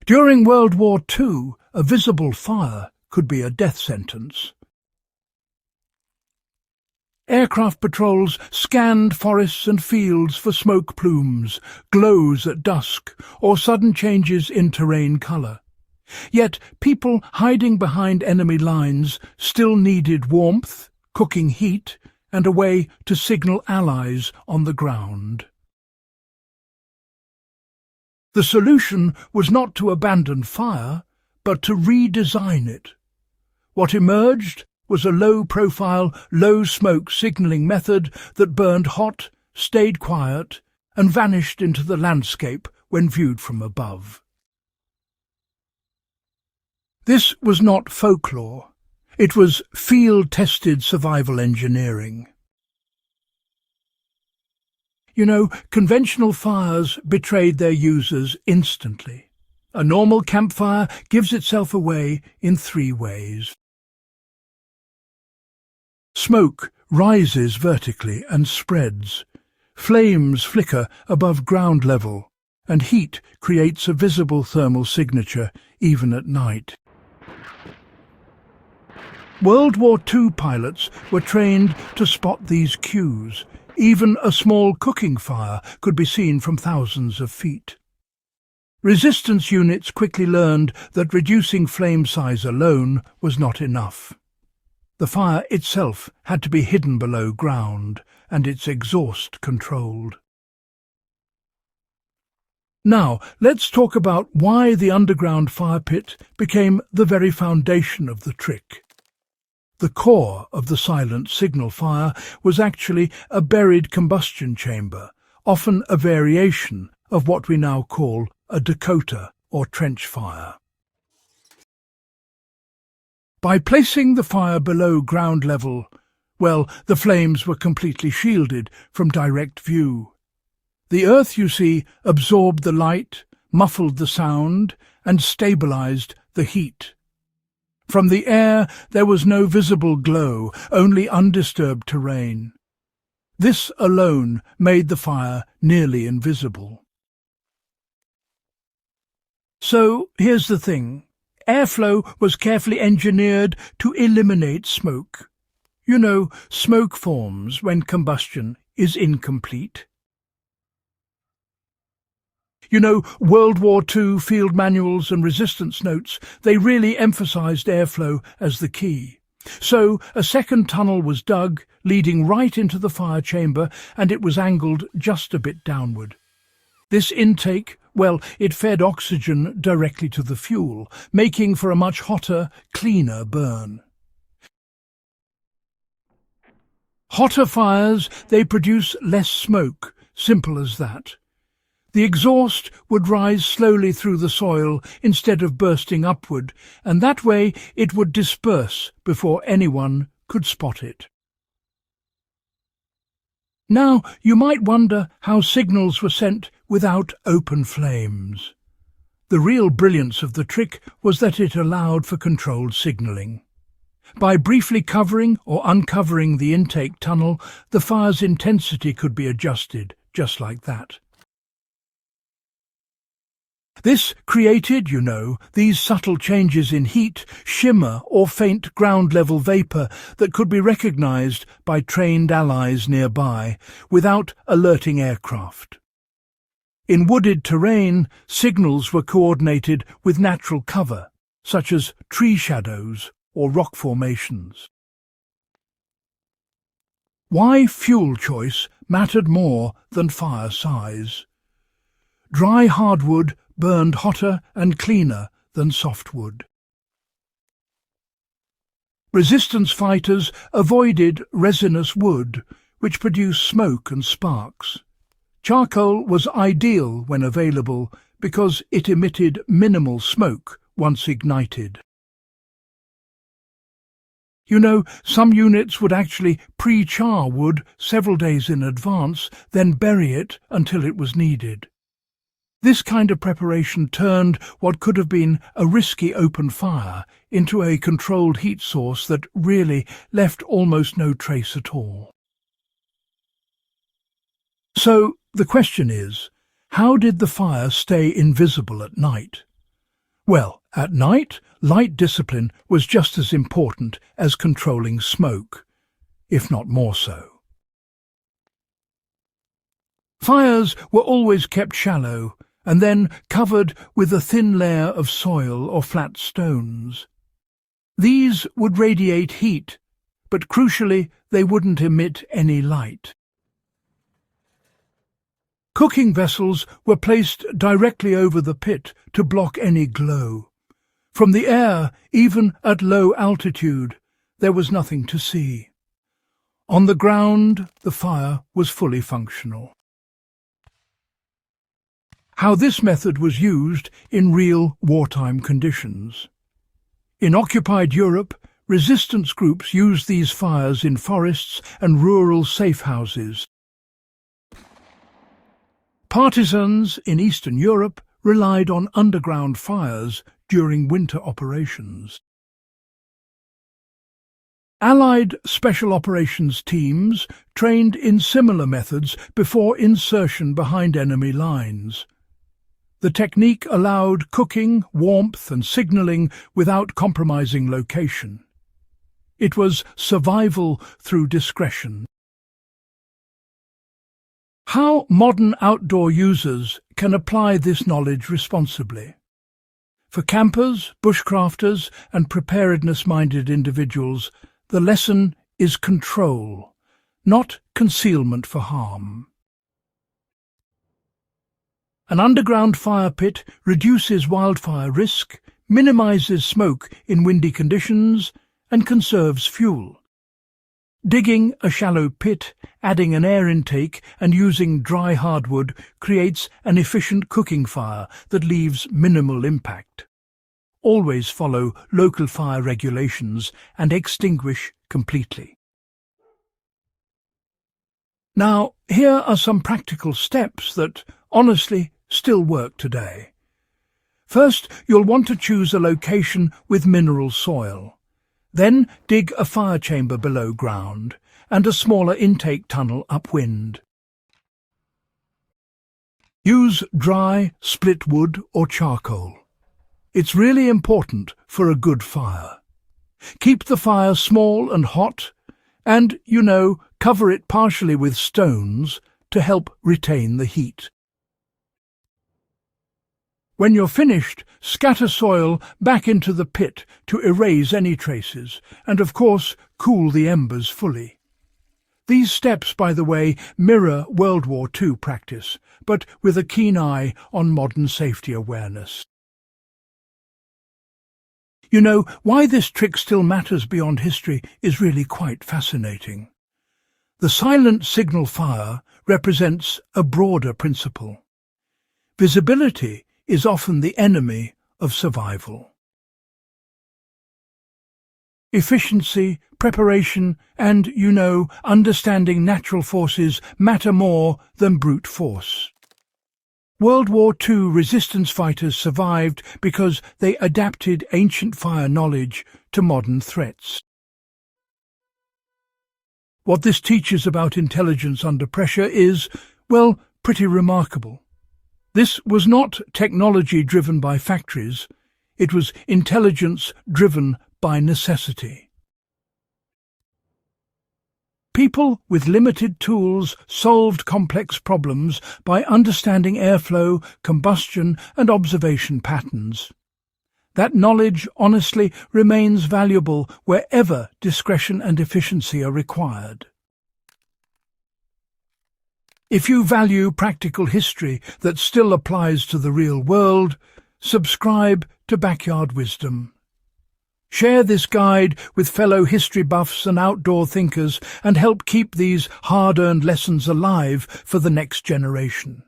During World War II, a visible fire could be a death sentence. Aircraft patrols scanned forests and fields for smoke plumes, glows at dusk, or sudden changes in terrain colour. Yet people hiding behind enemy lines still needed warmth, cooking heat, and a way to signal allies on the ground. The solution was not to abandon fire, but to redesign it. What emerged was a low-profile, low-smoke signalling method that burned hot, stayed quiet, and vanished into the landscape when viewed from above. This was not folklore. It was field-tested survival engineering. You know, conventional fires betrayed their users instantly. A normal campfire gives itself away in 3 ways. Smoke rises vertically and spreads. Flames flicker above ground level, and heat creates a visible thermal signature even at night. World War II pilots were trained to spot these cues. Even a small cooking fire could be seen from thousands of feet. Resistance units quickly learned that reducing flame size alone was not enough. The fire itself had to be hidden below ground and its exhaust controlled. Now, let's talk about why the underground fire pit became the very foundation of the trick. The core of the silent signal fire was actually a buried combustion chamber, often a variation of what we now call a Dakota or trench fire. By placing the fire below ground level, well, the flames were completely shielded from direct view. The earth, you see, absorbed the light, muffled the sound, and stabilized the heat. From the air there was no visible glow, only undisturbed terrain. This alone made the fire nearly invisible. So here's the thing. Airflow was carefully engineered to eliminate smoke. You know, smoke forms when combustion is incomplete. You know, World War II field manuals and resistance notes, they really emphasized airflow as the key. So a second tunnel was dug, leading right into the fire chamber, and it was angled just a bit downward. This intake, well, it fed oxygen directly to the fuel, making for a much hotter, cleaner burn. Hotter fires, they produce less smoke, simple as that. The exhaust would rise slowly through the soil instead of bursting upward, and that way it would disperse before anyone could spot it. Now, you might wonder how signals were sent without open flames. The real brilliance of the trick was that it allowed for controlled signalling. By briefly covering or uncovering the intake tunnel, the fire's intensity could be adjusted, just like that. This created, you know, these subtle changes in heat, shimmer or faint ground-level vapour that could be recognised by trained allies nearby without alerting aircraft. In wooded terrain, signals were coordinated with natural cover, such as tree shadows or rock formations. Why fuel choice mattered more than fire size. Dry hardwood burned hotter and cleaner than softwood. Resistance fighters avoided resinous wood, which produced smoke and sparks. Charcoal was ideal when available because it emitted minimal smoke once ignited. You know, some units would actually pre-char wood several days in advance, then bury it until it was needed. This kind of preparation turned what could have been a risky open fire into a controlled heat source that really left almost no trace at all. So the question is, how did the fire stay invisible at night? Well, at night, light discipline was just as important as controlling smoke, if not more so. Fires were always kept shallow and then covered with a thin layer of soil or flat stones. These would radiate heat, but crucially they wouldn't emit any light. Cooking vessels were placed directly over the pit to block any glow. From the air, even at low altitude, there was nothing to see. On the ground, the fire was fully functional. How this method was used in real wartime conditions. In occupied Europe, resistance groups used these fires in forests and rural safe houses. Partisans in Eastern Europe relied on underground fires during winter operations. Allied special operations teams trained in similar methods before insertion behind enemy lines. The technique allowed cooking, warmth and signalling without compromising location. It was survival through discretion. How modern outdoor users can apply this knowledge responsibly? For campers, bushcrafters and preparedness-minded individuals, the lesson is control, not concealment for harm. An underground fire pit reduces wildfire risk, minimizes smoke in windy conditions, and conserves fuel. Digging a shallow pit, adding an air intake and using dry hardwood creates an efficient cooking fire that leaves minimal impact. Always follow local fire regulations and extinguish completely. Now, here are some practical steps that, honestly, still work today. First, you'll want to choose a location with mineral soil. Then dig a fire chamber below ground and a smaller intake tunnel upwind. Use dry, split wood or charcoal. It's really important for a good fire. Keep the fire small and hot and, cover it partially with stones to help retain the heat. When you're finished, scatter soil back into the pit to erase any traces and, of course, cool the embers fully. These steps, by the way, mirror World War II practice, but with a keen eye on modern safety awareness. Why this trick still matters beyond history is really quite fascinating. The silent signal fire represents a broader principle. Visibility is often the enemy of survival. Efficiency, preparation, and, understanding natural forces matter more than brute force. World War II resistance fighters survived because they adapted ancient fire knowledge to modern threats. What this teaches about intelligence under pressure is, pretty remarkable. This was not technology driven by factories, it was intelligence driven by necessity. People with limited tools solved complex problems by understanding airflow, combustion and observation patterns. That knowledge, honestly, remains valuable wherever discretion and efficiency are required. If you value practical history that still applies to the real world, subscribe to Backyard Wisdom. Share this guide with fellow history buffs and outdoor thinkers and help keep these hard-earned lessons alive for the next generation.